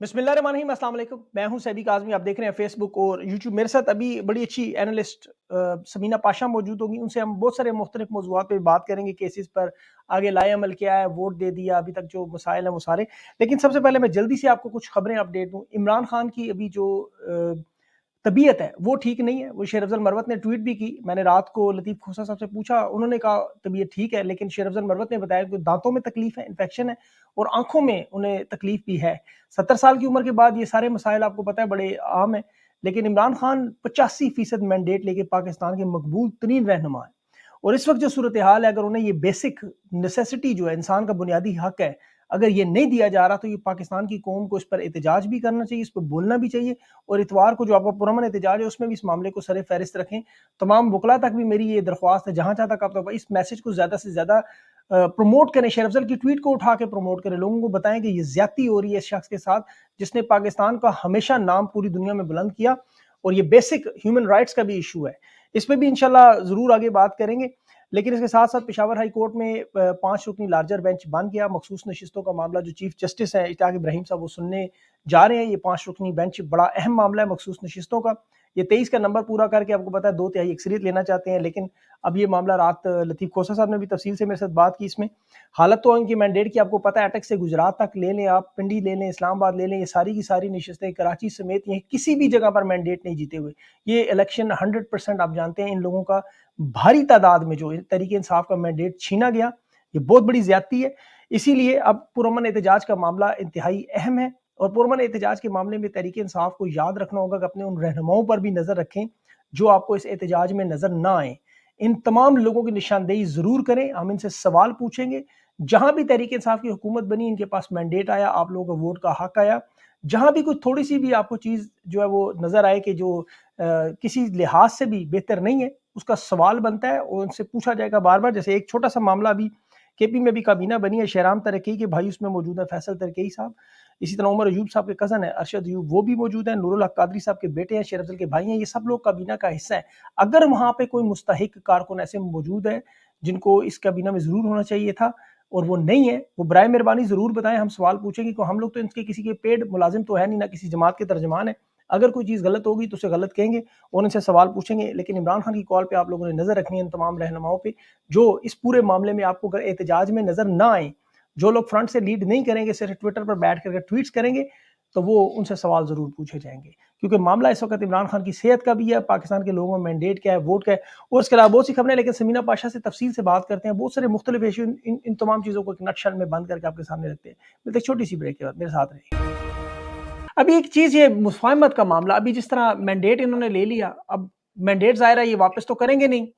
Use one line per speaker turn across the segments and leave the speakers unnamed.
बिस्मिल्लाहिर्रहमानिर्रहीम, अस्सलाम वालेकुम। मैं हूं सैदी काज़मी। आप देख रहे हैं फेसबुक और यूट्यूब। मेरे साथ अभी बड़ी अच्छी एनालिस्ट समीना पाशा मौजूद होंगी। उनसे हम बहुत सारे मुख्तलिफ मौज़ूआत पे बात करेंगे। केसेस पर आगे लाए अमल क्या है, वोट दे दिया, अभी तक जो मसाइल हैं वो सारे। लेकिन सबसे पहले मैं जल्दी से आपको कुछ खबरें अपडेट दूं। इमरान खान की अभी जो तबीयत है वो ठीक नहीं है। वो शेर अफजल मरवत ने ट्वीट भी की। मैंने रात को लतीफ़ खोसा साहब से पूछा, उन्होंने कहा तबीयत ठीक है, लेकिन शेर अफजल मरवत ने बताया कि दांतों में तकलीफ है, इन्फेक्शन है और आंखों में उन्हें तकलीफ भी है। 70 साल की उम्र के बाद ये सारे मसाइल आपको पता है बड़े आम है। लेकिन इमरान खान 85% मैंडेट लेके पाकिस्तान के मकबूल तरीन रहनुमा है। और इस वक्त जो सूरत हाल है, अगर उन्हें ये बेसिक नेसेसिटी जो है, इंसान का बुनियादी हक है, अगर ये नहीं दिया जा रहा तो ये पाकिस्तान की कौम को इस पर एहतजाज भी करना चाहिए, इस पर बोलना भी चाहिए। और इतवार को जो आपका पुरअमन एहतजाज है उसमें भी इस मामले को सर फहरिस्त रखें। तमाम वकला तक भी मेरी ये दरख्वास्त है, जहाँ जहाँ तक आप इस मैसेज को ज़्यादा से ज़्यादा प्रमोट करें। शेर अफजल की ट्वीट को उठा के प्रमोट करें, लोगों को बताएं कि ये ज्यादती हो रही है इस शख्स के साथ जिसने पाकिस्तान का हमेशा नाम पूरी दुनिया में बुलंद किया। और ये बेसिक ह्यूमन राइट्स का भी इशू है, इस पर भी इंशाल्लाह ज़रूर आगे बात करेंगे। लेकिन इसके साथ साथ पेशावर हाई कोर्ट में 5 रुकनी लार्जर बेंच बन गया। मखसूस नशिस्तों का मामला जो चीफ जस्टिस है इश्तियाक इब्राहिम साहब वो सुनने जा रहे हैं। ये 5 रुकनी बेंच बड़ा अहम मामला है मखसूस नशिस्तों का। ये 23 का नंबर पूरा करके आपको पता है 2/3 अक्सरियत लेना चाहते हैं। लेकिन अब ये मामला रात लतीफ़ खोसा साहब ने भी तफसील से मेरे साथ बात की। इसमें हालत तो इनकी मैंडेट की आपको पता है, अटक से गुजरात तक ले लें, आप पिंडी ले लें, इस्लामाबाद ले लें, ये सारी की सारी नशिस्तें कराची समेत ये किसी भी जगह पर मैंडेट नहीं जीते हुए। ये इलेक्शन 100% आप जानते हैं इन लोगों का भारी तादाद में जो तरीके इंसाफ का मैंडेट छीना गया, ये बहुत बड़ी ज्यादती है। इसीलिए अब पुरअमन एहतजाज का मामला इंतहाई अहम है। और पुरअमन एहतजाज के मामले में तरीके इंसाफ को याद रखना होगा कि अपने उन रहनुमाओं पर भी नजर रखें जो आपको इस एहतजाज में नजर ना आए। इन तमाम लोगों की निशानदेही जरूर करें, हम इनसे सवाल पूछेंगे। जहां भी तहरीक इंसाफ की हुकूमत बनी, इनके पास मैंडेट आया, आप लोगों का वोट का हक आया, जहां भी कुछ थोड़ी सी भी आपको चीज जो है वो नजर आए कि जो किसी लिहाज से भी बेहतर नहीं है, उसका सवाल बनता है और उनसे पूछा जाएगा बार बार। जैसे एक छोटा सा मामला अभी केपी में भी काबीना बनी है, शहराम तरक्की के भाई उसमें मौजूद है, फैसल तरक्की साहब। इसी तरह उमर अयूब साहब के कज़न है अरशद अयूब, वो भी मौजूद है। नूरुल हक कादरी साहब के बेटे हैं, शेर अफजल के भाई हैं। ये सब लोग काबीना का हिस्सा है। अगर वहां पे कोई मुस्तहिक कारकुन ऐसे मौजूद है जिनको इस काबीना में जरूर होना चाहिए था और वो नहीं है, वो बराए मेहरबानी जरूर बताएं, हम सवाल पूछेंगे। कि हम लोग तो इनके किसी के पेड मुलाजिम तो है नहीं, ना किसी जमात के तर्जमान है। अगर कोई चीज़ गलत होगी तो उसे गलत कहेंगे और उनसे सवाल पूछेंगे। लेकिन इमरान खान की कॉल पे आप लोगों ने नजर रखनी है इन तमाम रहनुमाओं पे जो इस पूरे मामले में आपको अगर एहतजाज में नजर ना आए। जो लोग फ्रंट से लीड नहीं करेंगे, सिर्फ ट्विटर पर बैठ कर ट्वीट्स करेंगे, तो वो उनसे सवाल जरूर पूछे जाएंगे। क्योंकि मामला इस वक्त इमरान खान की सेहत का भी है, पाकिस्तान के लोगों में मैंडेट क्या है, वोट क्या है और इसके अलावा बहुत सी खबरें। लेकिन समीना पाशा से तफसील से बात करते हैं, बहुत सारे मुख्तलिफ इशू, इन तमाम चीज़ों को एक नटशल में बंद करके आपके सामने रखते हैं। मिलते एक छोटी सी ब्रेक के बाद, मेरे साथ रहिए। अभी एक चीज ये मुफाहमत का मामला, अभी जिस तरह मैंडेट इन्होंने ले लिया, अब मैंडेट जाहिर है ये वापस तो करेंगे नहीं।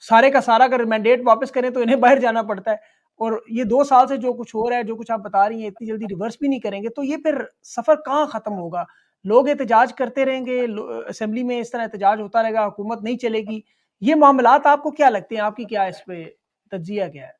सारे का सारा अगर मैंडेट वापस करें तो इन्हें बाहर जाना पड़ता है। और ये 2 साल से जो कुछ हो रहा है, जो कुछ आप बता रही हैं, इतनी जल्दी रिवर्स भी नहीं करेंगे तो ये फिर सफर कहाँ खत्म होगा? लोग एहतजाज करते रहेंगे, असेंबली में इस तरह एहतजाज होता रहेगा, हुकूमत नहीं चलेगी। ये मामलात आपको क्या लगते हैं? आपकी क्या इस पे तज्जिया क्या है?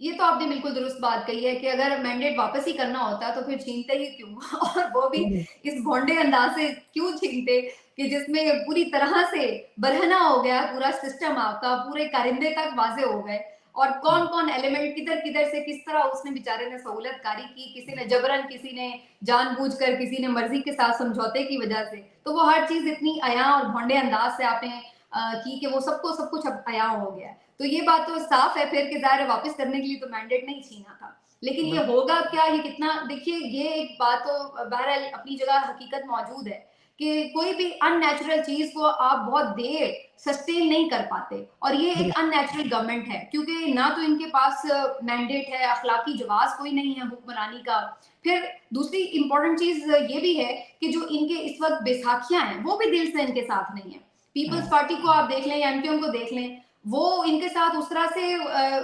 ये तो आपने बिल्कुल दुरुस्त बात कही है कि अगर मैंडेट वापस ही करना होता तो फिर छीनते ही क्यों और वो भी
हम्म,
इस भोंडे अंदाज से क्यों छीनते कि जिसमें पूरी तरह से बरहना हो गया पूरा सिस्टम, आपका पूरे कारिंदे तक वाजे हो गए और कौन
हम्म,
कौन एलिमेंट किधर किधर से किस तरह उसने बेचारे ने सहूलत कारी की, किसी ने जबरन, किसी ने जानबूझकर, किसी ने मर्जी के साथ समझौते की वजह से। तो वो हर चीज इतनी अया और भोंडे अंदाज से आपने की कि वो सबको सब कुछ अब अया हो गया है। तो ये बात तो साफ है फिर कि ज़ाहिर है वापस करने के लिए तो मैंडेट नहीं छीना था। लेकिन ये
बिल्कुल।
होगा क्या, ये कितना, देखिए ये एक बात तो बहरहाल अपनी जगह हकीकत मौजूद है कि कोई भी अननेचुरल चीज़ को आप बहुत देर सस्टेन नहीं कर पाते और ये एक
दुरुस्त।
अननेचुरल गवर्नमेंट है क्योंकि ना तो इनके पास मैंडेट है, अखलाकी जवाज़ कोई नहीं है हुक्मरानी का। फिर दूसरी इम्पोर्टेंट चीज़ ये भी है कि जो इनके इस वक़्त बैसाखियाँ हैं, वो भी दिल से इनके साथ नहीं है। पीपल्स पार्टी को आप देख लें या एमक्यूएम को देख लें, वो इनके साथ उस तरह से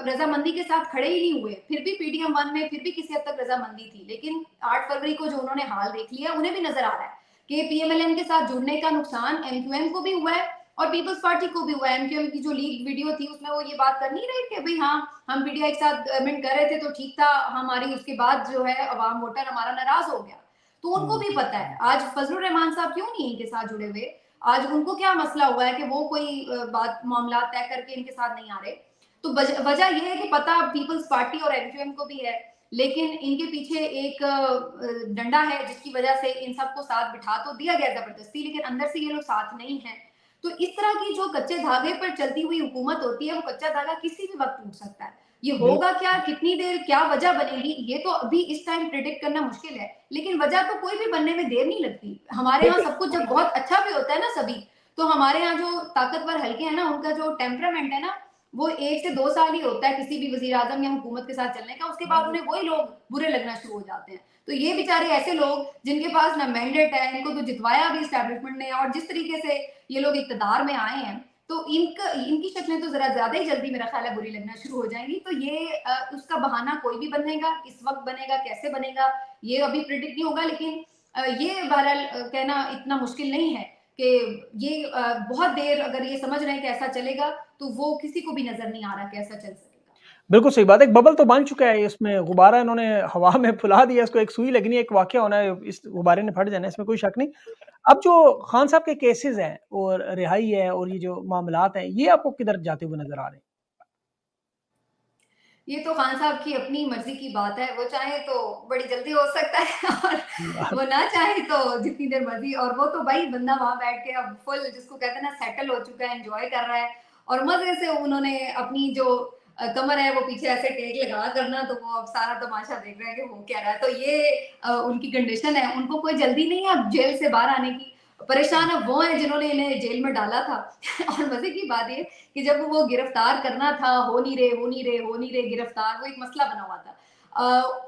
रजामंदी के साथ खड़े ही नहीं हुए। फिर भी पीडीएम वन में फिर भी किसी हद तक रजामंदी थी, लेकिन 8 फरवरी को जो उन्होंने हाल देख लिया उन्हें भी नजर आ रहा है कि पीएमएलएन के साथ जुड़ने का नुकसान एमक्यूएम को भी हुआ है और पीपल्स पार्टी को भी हुआ है। एमक्यूएम की जो लीक वीडियो थी उसमें वो ये बात कर नहीं रहे कि भाई हाँ, हम पीडीआई के साथ गवर्नमेंट कर रहे थे तो ठीक था, हमारी उसके बाद जो है अवाम वोटर हमारा नाराज हो गया। तो उनको भी पता है आज फजलुर रहमान साहब क्यों नहीं इनके साथ जुड़े हुए, आज उनको क्या मसला हुआ है कि वो कोई बात मामला तय करके इनके साथ नहीं आ रहे। तो वजह यह है कि पता पीपल्स पार्टी और एमक्यूएम को भी है लेकिन इनके पीछे एक डंडा है जिसकी वजह से इन सबको साथ बिठा तो दिया गया जबरदस्ती, लेकिन अंदर से ये लोग साथ नहीं हैं। तो इस तरह की जो कच्चे धागे पर चलती हुई हुकूमत होती है, वो कच्चा धागा किसी भी वक्त टूट सकता है। ये होगा
बिल्कुल।
क्या, कितनी देर, क्या वजह बनेगी, ये तो अभी इस टाइम प्रिडिक्ट करना मुश्किल है, लेकिन वजह तो कोई भी बनने में देर नहीं लगती। हमारे यहाँ
बिल्कुल।
सब कुछ जब बहुत अच्छा भी होता है ना सभी, तो हमारे यहाँ जो ताकतवर हल्के हैं ना, उनका जो टेम्परामेंट है ना, वो 1 से 2 साल ही होता है किसी भी वज़ीर आज़म या हुकूमत के साथ चलने का, उसके बाद उन्हें वही लोग बुरे लगना शुरू हो जाते हैं। तो ये बेचारे ऐसे लोग जिनके पास ना मैंडेट है, इनको तो जितवाया भी एस्टैब्लिशमेंट ने, और जिस तरीके से ये लोग इक़्तिदार में आए हैं, तो इनकी शक्लें तो ज़रा ज़्यादा ही जल्दी मेरा ख़्याल है बुरी लगना शुरू हो जाएँगी। तो ये उसका बहाना कोई भी बनेगा, किस वक़्त बनेगा, कैसे बनेगा, ये अभी प्रिडिक्ट नहीं होगा, लेकिन ये बहरहाल कहना इतना मुश्किल नहीं है कि ये बहुत देर अगर ये समझ रहे हैं कि ऐसा चलेगा, तो वो किसी को भी नज़र नहीं आ रहा कि ऐसा चल सकेगा।
बिल्कुल सही बात है, एक बबल तो बन चुका है, इसमें गुब्बारा इन्होंने हवा में फुला दिया, इसको एक सुई लगनी है, एक वाक़या होना है, इस गुब्बारे ने फट जाना है, इसमें कोई शक नहीं। अब जो खान साहब के केसेज़ हैं और रिहाई है और ये जो मामलात हैं, ये आपको किधर जाते हुए नज़र आ रहे हैं?
ये तो खान साहब की अपनी मर्ज़ी की बात है, वो चाहे तो बड़ी जल्दी हो सकता है और वो ना चाहे तो जितनी देर मर्ज़ी, और वो तो भाई बंदा वहाँ बैठ के अब फुल जिसको कहते हैं ना सेटल हो चुका है, एन्जॉय कर रहा है, और मज़े से उन्होंने अपनी जो कमर है वो पीछे ऐसे टेक लगा कर ना, तो वो अब सारा तमाशा देख रहे हैं कि हो क्या रहा है। तो ये उनकी कंडीशन है, उनको कोई जल्दी नहीं है अब जेल से बाहर आने की। परेशान अब वो हैं जिन्होंने इन्हें जेल में डाला था और मज़े की बात ये कि जब वो गिरफ्तार करना था, हो नहीं रहे, हो नहीं रहे, हो नहीं रहे गिरफ्तार, वो एक मसला बना हुआ था।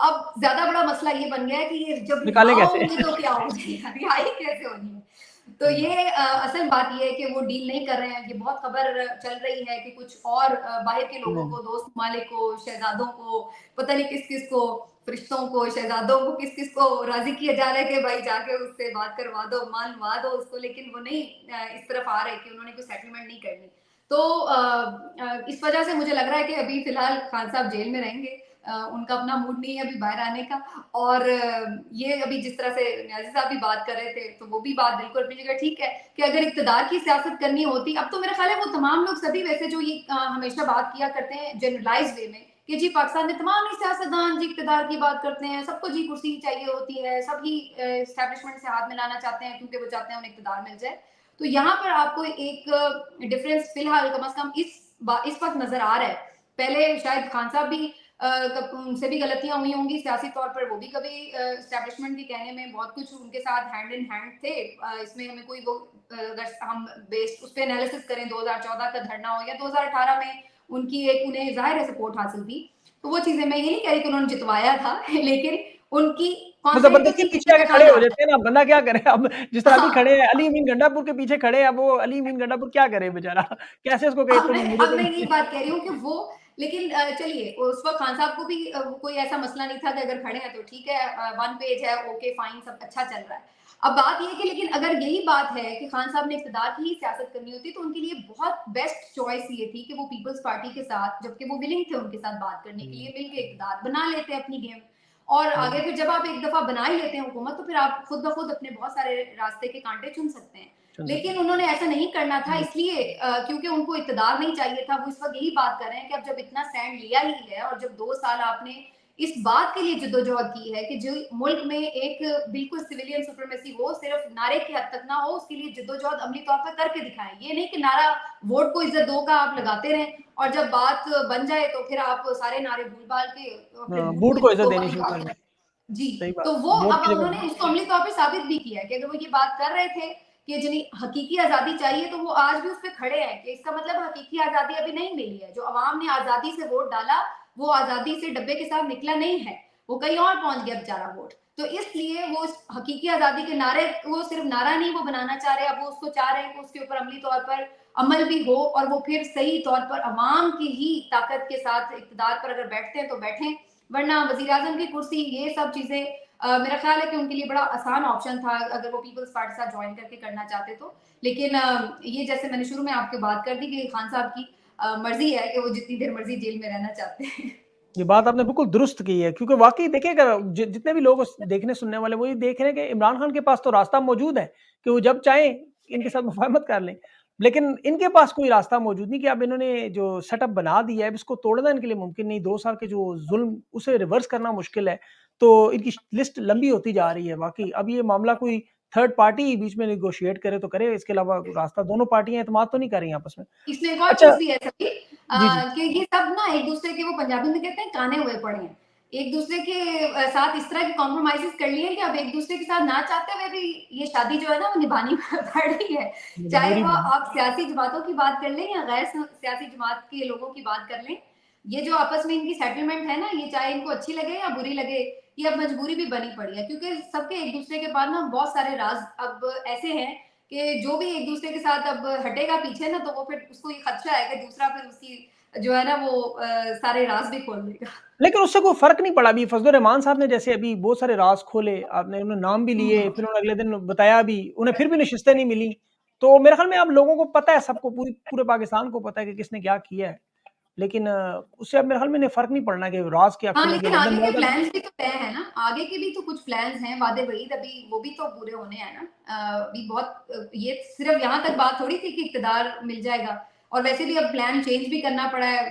अब ज़्यादा बड़ा मसला ये बन गया है कि ये जब रिहा
निकालें कैसे?
होंगे तो क्या हो जाएगा, रिहाई कैसे होनी है? तो
सही बात।
ये असल बात ये है कि वो डील नहीं कर रहे हैं। ये बहुत खबर चल रही है कि कुछ और बाहर के लोगों
हुँ,
को, दोस्त ममालिक को, शहज़ादों को, पता नहीं किस-किस को, फ़रिश्तों को, शहज़ादों को, किस-किस को राज़ी किया जा रहा है कि भाई जाके उससे बात करवा दो, मनवा दो उसको, लेकिन वो नहीं इस तरफ आ रहे कि उन्होंने कोई सेटलमेंट नहीं करनी। तो इस वजह से मुझे लग रहा है कि अभी फ़िलहाल खान साहब जेल में रहेंगे। उनका अपना मूड नहीं है अभी बाहर आने का, और ये अभी जिस तरह से न्याज़ी साहब भी बात कर रहे थे, तो वो भी बात बिल्कुल अपनी जगह ठीक है कि अगर इक़्तिदार की सियासत करनी होती, अब तो मेरा ख़्याल है वो तमाम लोग सभी वैसे जो ये हमेशा बात किया करते हैं जनरलाइज़्ड वे में कि जी पाकिस्तान में तमाम ही सियासतदान जी इक़्तिदार की बात करते हैं, सबको जी कुर्सी चाहिए होती है, सभी एस्टैब्लिशमेंट से हाथ मिलाना चाहते हैं क्योंकि वो चाहते हैं उन्हें इक़्तिदार मिल जाए। तो यहाँ पर आपको एक डिफ़रेंस फ़िलहाल कम से कम इस वक़्त नज़र आ रहा है। पहले शायद खान साहब भी उनसे भी गलतियाँ हुई होंगी सियासी तौर पर, वो भी कभी एस्टैब्लिशमेंट के कहने में बहुत कुछ उनके साथ हैंड इन हैंड थे। इसमें हमें कोई वो अगर हम बेस्ड उस पे एनालिसिस करें 2014 का धरना हो या 2018 में उनकी एक उन्हें ज़ाहिर है सपोर्ट हासिल थी। तो वो चीज़ें मैं ये नहीं कह रही कि उन्होंने जितवाया था लेकिन उनकी
वो
कॉन्फ्लिक्ट तो
ज़बरदस्ती
थी कि
पीछे आके
जितना
खड़े हो
जाता है।
जाते हैं ना, बंदा क्या करे अब जिस तरह अभी
हाँ।
खड़े हैं, अली अमीन गंडापुर के पीछे खड़े हैं, अब वो अली अमीन गंडापुर क्या करे बेचारा? कैसे उसको कहे तुम मुझे
अब
तुम
मैं यही बात कह रही हूँ कि वो, लेकिन चलिए उस वक़्त खान साहब को भी कोई ऐसा मसला नहीं था कि अगर खड़े हैं तो ठीक है, वन पेज है, ओके फाइन, सब अच्छा चल रहा है। अब बात ये है कि लेकिन अगर यही बात है कि खान साहब ने इक़्तिदार की ही सियासत करनी होती तो उनके लिए बहुत बेस्ट चॉइस ये थी कि वो पीपल्स पार्टी के साथ, जबकि वो विलिंग थे उनके साथ बात करने के
हुँ,
लिए, मिलके इक़्तिदार बना लेते अपनी गेम, और आगे
बिल्कुल,
फिर जब आप एक दफ़ा बना ही लेते हैं हुकूमत, तो फिर आप खुद ब खुद अपने बहुत सारे रास्ते के कांटे चुन सकते हैं।
चुन सकते
लेकिन
हैं।
उन्होंने ऐसा नहीं करना था,
हुँ,
इसलिए क्योंकि उनको इक़्तिदार नहीं चाहिए था। वो इस वक़्त यही बात कर रहे हैं कि अब जब इतना स्टैंड लिया ही है और जब 2 साल आपने इस बात के लिए जद्दोजहद की है कि जो मुल्क में एक बिल्कुल सिविलियन सुप्रीमेसी हो, सिर्फ़ नारे की हद तक ना हो, उसके लिए जद्दोजहद अमली तौर पर करके दिखाएँ। ये नहीं कि नारा वोट को इज़्ज़त दो का आप लगाते रहें और जब बात बन जाए तो फिर आप सारे नारे भूल-भाल के अपने
हाँ,
वोट को
बूट को
इज़्ज़त
इज़्ज़त
दो
देनी
वाली
शुरू
बात
कर दी।
करें। जी,
सही बात
तो
है,
वो
वोट
अब
की जगह
उन्होंने उसको अमली तौर पे साबित भी किया है कि अगर वो ये बात कर रहे थे कि जिन्हें हकीकी आज़ादी चाहिए, तो वो आज भी उस पे खड़े हैं कि इसका मतलब हकीकी आज़ादी अभी नहीं मिली है। जो अवाम ने आज़ादी से वोट डाला, वो आज़ादी से डब्बे के साथ निकला नहीं है। वो कहीं और पहुँच गया बेचारा वोट। तो इसलिए वो इस हकीकी आज़ादी के नारे, वो सिर्फ़ नारा नहीं वो बनाना चाह रहे हैं, अब वो उसको चाह रहे हैं कि उसके ऊपर अमली तौर पर अमल भी हो और वो फिर सही तौर पर अवाम की ही ताकत के साथ इक़्तिदार पर अगर बैठते हैं तो बैठें, वरना वज़ीर-ए-आज़म की कुर्सी, ये सब चीज़ें मेरा ख़्याल है कि उनके लिए बड़ा आसान ऑप्शन था अगर वो पीपल्स पार्टी के साथ जॉइन करके करना चाहते तो। लेकिन ये जैसे मैंने शुरू में आपको बात कर दी कि खान साहब की मर्ज़ी है कि वो जितनी देर मर्ज़ी जेल में रहना चाहते हैं।
ये बात आपने बिल्कुल दुरुस्त की है क्योंकि वाक़ई देखिए अगर जितने भी लोग उस देखने सुनने वाले वो ये देख रहे हैं कि इमरान खान के पास तो रास्ता मौजूद है कि वो जब चाहें इनके साथ मुफ़ाहमत कर लें। लेकिन इनके पास कोई रास्ता मौजूद नहीं कि अब इन्होंने जो सेटअप बना दिया है, अब इसको तोड़ना इनके लिए मुमकिन नहीं, 2 साल के जो ज़ुल्म उसे रिवर्स करना मुश्किल है। तो इनकी लिस्ट लंबी होती जा रही है वाक़ई। अब ये मामला कोई थर्ड पार्टी बीच में नेगोशिएट करे तो करे, इसके अलावा रास्ता दोनों पार्टियाँ एतमाद तो नहीं कर रही हैं आपस में।
इसमें एक और
अच्छा
चीज़ भी है सभी
जी, जी।
कि ये सब ना एक-दूसरे के, वो पंजाबी में कहते हैं, काने हुए पड़े हैं। एक-दूसरे के साथ इस तरह के कॉम्प्रोमाइज़ेज़ कर लिए हैं कि अब एक-दूसरे के साथ ना चाहते हुए भी ये शादी जो है ना वो निभानी पड़ रही है। चाहे
मजबूरी
वो
में है।
आप सियासी जमातों की बात कर लें या गैर सियासी जमात के लोगों की बात कर लें, ये जो आपस में इनकी सेटलमेंट है ना, ये चाहे इनको अच्छी लगे या बुरी लगे, ये अब मजबूरी भी बनी पड़ी है, क्योंकि सबके एक-दूसरे के पास ना बहुत सारे राज़ अब ऐसे हैं कि जो भी एक-दूसरे के साथ अब हटेगा पीछे ना, तो वो फिर उसको ये खदशा है कि दूसरा फिर उसकी जो है ना वो सारे राज़ भी खोल देगा।
लेकिन उससे कोई फ़र्क नहीं पड़ा अभी फज़लुर रहमान साहब ने जैसे अभी बहुत सारे राज़ खोले, आपने उन्होंने नाम भी लिए,
हुँ।
फिर उन्होंने अगले दिन बताया भी, उन्हें फिर भी नशिस्तें नहीं मिली। तो मेरे ख़्याल में अब लोगों को पता है, सबको पूरे पाकिस्तान को पता है कि किसने क्या किया है। लेकिन उससे अब मेरे ख़्याल में इन्हें फ़र्क नहीं पड़ना कि राज़ क्या
हाँ,
खुलेंगे,
लेकिन
लंदन
आगे के
मॉडल
प्लान्स भी तो तय हैं ना, आगे के भी तो कुछ प्लान्स हैं, वादे-वईद अभी वो भी तो पूरे होने हैं ना। अभी बहुत ये सिर्फ़ यहाँ तक बात थोड़ी थी कि इक़्तिदार मिल जाएगा, और वैसे भी अब प्लान चेंज भी करना पड़ा है।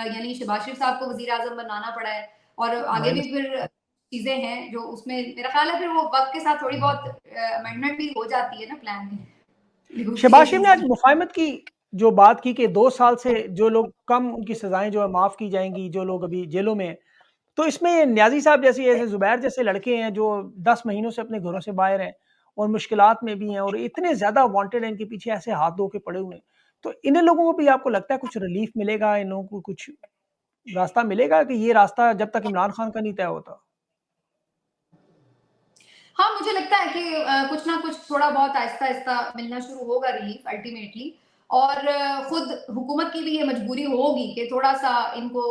यानी शहबाज़ शरीफ़ साहब को वज़ीर-ए-आज़म बनाना पड़ा है, और आगे
ज़ाहिर
भी फिर चीज़ें हैं जो उसमें मेरा ख़्याल है फिर वो वक़्त के साथ थोड़ी बहुत अमेंडमेंट भी हो जाती है ना प्लान में,
शहबाज़ शरीफ़ ने
नेगोशिएशंस
आज
में।
मुफ़ाहिमत की जो बात की कि 2 साल से जो लोग कम उनकी सज़ाएँ जो है माफ़ की जाएँगी, जो लोग अभी जेलों में हैं। तो इसमें न्याज़ी साहब जैसे ऐसे ज़ुबैर जैसे लड़के हैं जो 10 महीनों से अपने घरों से बाहर हैं और मुश्किलात में भी हैं और इतने ज़्यादा वांटेड हैं, इनके पीछे ऐसे हाथ धो के पड़े हुए हैं। तो इन्हीं लोगों को भी आपको लगता है कुछ रिलीफ़ मिलेगा, इन लोगों को कुछ रास्ता मिलेगा कि ये रास्ता जब तक इमरान खान का नहीं तय होता?
हाँ, मुझे लगता है कि कुछ ना कुछ थोड़ा बहुत आहिस्ता-आहिस्ता मिलना शुरू होगा रिलीफ अल्टीमेटली, और खुद हुकूमत की भी ये मजबूरी होगी कि थोड़ा-सा इनको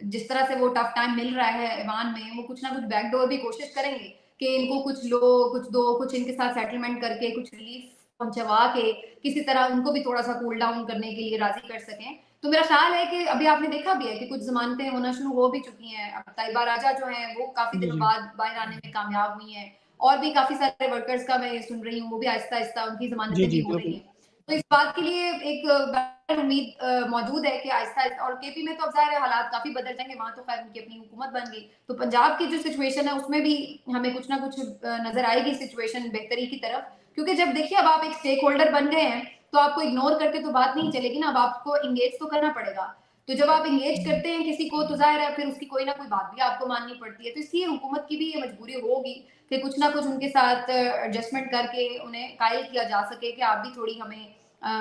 जिस तरह से वो टफ टाइम मिल रहा है ईवान में, वो कुछ ना कुछ बैकडोर भी कोशिश करेंगे कि इनको कुछ लो, कुछ दो, कुछ इनके साथ सेटलमेंट करके कुछ रिलीफ पहुँचवा के किसी तरह उनको भी थोड़ा-सा कूल डाउन करने के लिए राज़ी कर सकें। तो मेरा ख़्याल है कि अभी आपने देखा भी है कि कुछ ज़मानतें होना शुरू हो भी चुकी हैं। अब ताइबा राजा जो हैं, वो काफ़ी
जी,
दिनों
जी।
बाद बाहर आने में कामयाब हुई हैं। और भी काफ़ी सारे वर्कर्स का मैं ये सुन रही हूँ, वो भी आहिस्ता-आहिस्ता उनकी
जी,
ज़मानतें भी
जी,
हो रही
बिल्कुल।
हैं। तो इस बात के लिए एक बेहतर उम्मीद मौजूद है कि आहिस्ता-आहिस्ता, और केपी में तो अब ज़ाहिर है हालात काफ़ी बदल जाएँगे, वहाँ तो ख़ैर उनकी अपनी हुकूमत बन गई। तो पंजाब की जो सिचुएशन है उसमें भी हमें कुछ ना कुछ नज़र आएगी सिचुएशन बेहतरी की तरफ। क्योंकि जब देखिए अब आप एक स्टेक होल्डर बन गए हैं, तो आपको इग्नोर करके तो बात नहीं चलेगी ना, अब आपको एंगेज तो करना पड़ेगा। तो जब आप एंगेज करते हैं किसी को, तो ज़ाहिर है फिर उसकी कोई ना कोई बात भी आपको माननी पड़ती है। तो इसलिए हुकूमत की भी ये मजबूरी होगी कि कुछ ना कुछ उनके साथ एडजस्टमेंट करके उन्हें कायल किया जा सके कि आप भी थोड़ी हमें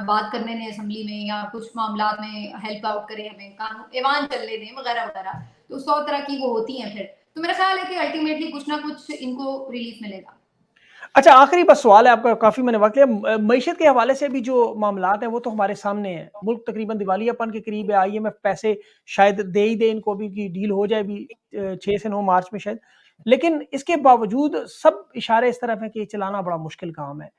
बात करने दें असेंबली में, या कुछ मामलात में हेल्प आउट करें, हमें कानून ऐवान चलने दें वगैरह-वगैरह। तो 100 तरह की वो होती हैं फिर। तो मेरा ख़्याल है कि अल्टीमेटली कुछ ना कुछ इनको रिलीफ मिलेगा।
अच्छा, आखिरी बस सवाल है आपका, काफ़ी मैंने वक़्त लिया। मईशत के हवाले से भी जो मामलात हैं, वो तो हमारे सामने हैं। मुल्क तकरीबन दिवालियापन के करीब है, आईएमएफ पैसे शायद दे ही दे इनको, अभी की डील हो जाए अभी 6 से 9 मार्च में शायद। लेकिन इसके बावजूद सब इशारे इस तरफ हैं कि ये चलाना बड़ा मुश्किल काम है।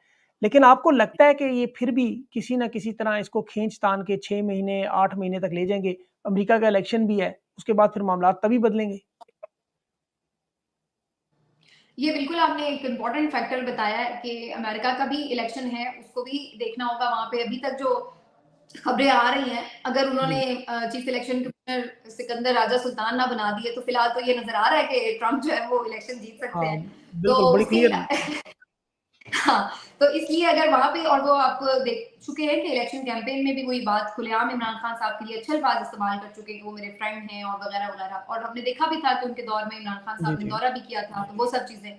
लेकिन आपको लगता है कि ये फिर भी किसी न किसी तरह इसको खींच-तान के 6 महीने, 8 महीने तक ले जाएँगे? अमेरिका का इलेक्शन भी है, उसके बाद फिर मामलात तभी बदलेंगे?
ये बिल्कुल आपने एक इम्पोर्टेंट फैक्टर बताया है कि अमेरिका का भी इलेक्शन है, उसको भी देखना होगा। वहाँ पे अभी तक जो खबरें आ रही हैं, अगर उन्होंने
जी।
चीफ इलेक्शन कमिश्नर सिकंदर राजा सुल्तान ना बना दिए, तो फिलहाल तो ये नज़र आ रहा है कि ट्रंप जो है वो इलेक्शन जीत सकते
हाँ,
हैं। तो
बिल्कुल, बड़ी
उसके
क्लियर है।
हाँ, तो इसलिए अगर वहाँ पे, और वो आप देख चुके हैं कि इलेक्शन कैंपेन में भी वही बात खुलेआम इमरान खान साहब के लिए अच्छे अल्फाज़ इस्तेमाल कर चुके हैं कि वो मेरे फ्रेंड हैं और वगैरह-वगैरह, और हमने देखा भी था कि उनके दौर में इमरान खान
जी,
साहब ने
जी।
दौरा भी किया था, तो वो सब चीज़ें।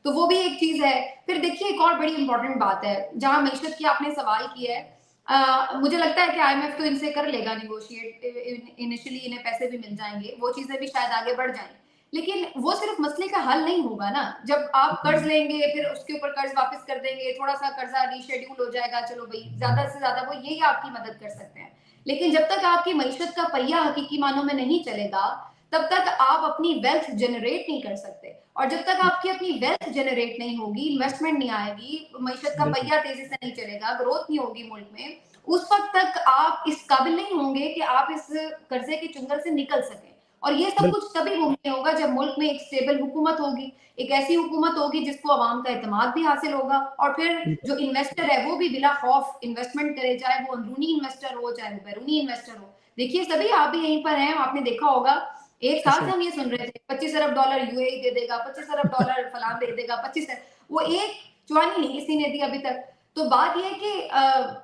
तो वो भी एक चीज़ है। फिर देखिए एक और बड़ी इम्पोर्टेंट बात है, जहाँ मईशत की आपने सवाल किया है। मुझे लगता है कि आईएमएफ तो इनसे कर लेगा नेगोशिएट, इनिशियली इन्हें पैसे भी मिल जाएँगे, वो चीज़ें भी शायद आगे बढ़ जाएँ। लेकिन वो सिर्फ मसले का हल नहीं होगा ना। जब आप कर्ज
जी,
लेंगे, फिर उसके ऊपर कर्ज वापस कर देंगे, थोड़ा-सा कर्जा रीशेड्यूल हो जाएगा, चलो भई ज़्यादा से ज़्यादा वो यही आपकी मदद कर सकते हैं। लेकिन जब तक आपकी मईशत का पहिया हकीकी मानों में नहीं चलेगा, तब तक आप अपनी वेल्थ जनरेट नहीं कर सकते। और जब तक आपकी अपनी वेल्थ जनरेट नहीं होगी, इन्वेस्टमेंट नहीं आएगी, मईशत का
बिल्कुल।
पहिया तेज़ी से नहीं चलेगा, ग्रोथ नहीं होगी मुल्क में, उस वक़्त तक आप इस काबिल नहीं होंगे कि आप इस कर्ज़े के चुंगल से निकल सकें। और ये सब
बिल्कुल।
कुछ तभी मुमकिन होगा जब मुल्क में एक स्टेबल हुकूमत होगी, एक ऐसी हुकूमत होगी जिसको अवाम का एतमाद भी हासिल होगा, और फिर
बिल्कुल।
जो इन्वेस्टर है वो भी बिला खौफ इन्वेस्टमेंट करे, चाहे वो अंदरूनी इन्वेस्टर हो, चाहे वो बैरूनी इन्वेस्टर हो। देखिए सभी आप भी यहीं पर हैं, आपने देखा होगा, एक साल से
सही।
हम ये सुन रहे थे $25 अरब यूएई दे देगा, $25 अरब फलान दे देगा, 25 वो एक चुवानी नहीं किसी ने दी अभी तक। तो बात ये है कि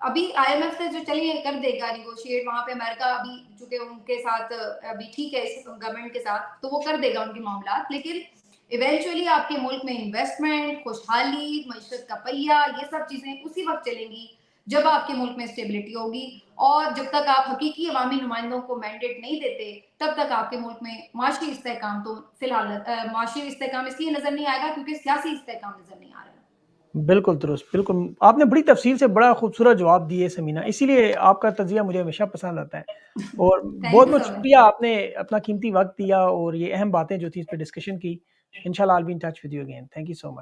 अभी आईएमएफ से जो चलिए कर देगा निगोशिएट, वहां पे अमेरिका अभी चूंकि उनके साथ अभी ठीक है इस गवर्नमेंट के साथ, तो वो कर देगा उनके मामला, लेकिन इवेंचुअली आपके मुल्क में इन्वेस्टमेंट, खुशहाली, मईशत का पहिया, ये सब चीजें उसी वक्त चलेंगी जब आपके मुल्क में स्टेबिलिटी होगी। और जब तक आप हकीकी अवामी नुमाइंदों को मैंडेट नहीं देते, तब तक आपके मुल्क में माशी इस्तेहकाम तो फिलहाल माशी इस्तेहकाम इसलिए नजर नहीं आएगा क्योंकि सियासी इस्तेहकाम नजर नहीं आ रहा।
बिल्कुल दुरुस्त, बिल्कुल। आपने बड़ी तफ़सील से बड़ा खूबसूरत जवाब दिए समीना, इसीलिए आपका तज़िया मुझे हमेशा पसंद आता है। और
थैंक यू
बहुत-बहुत
सो मच।
शुक्रिया, आपने अपना कीमती वक़्त दिया और ये अहम बातें जो थी इस पे डिस्कशन की। इंशाल्लाह I will be in touch with you again. Thank you so much.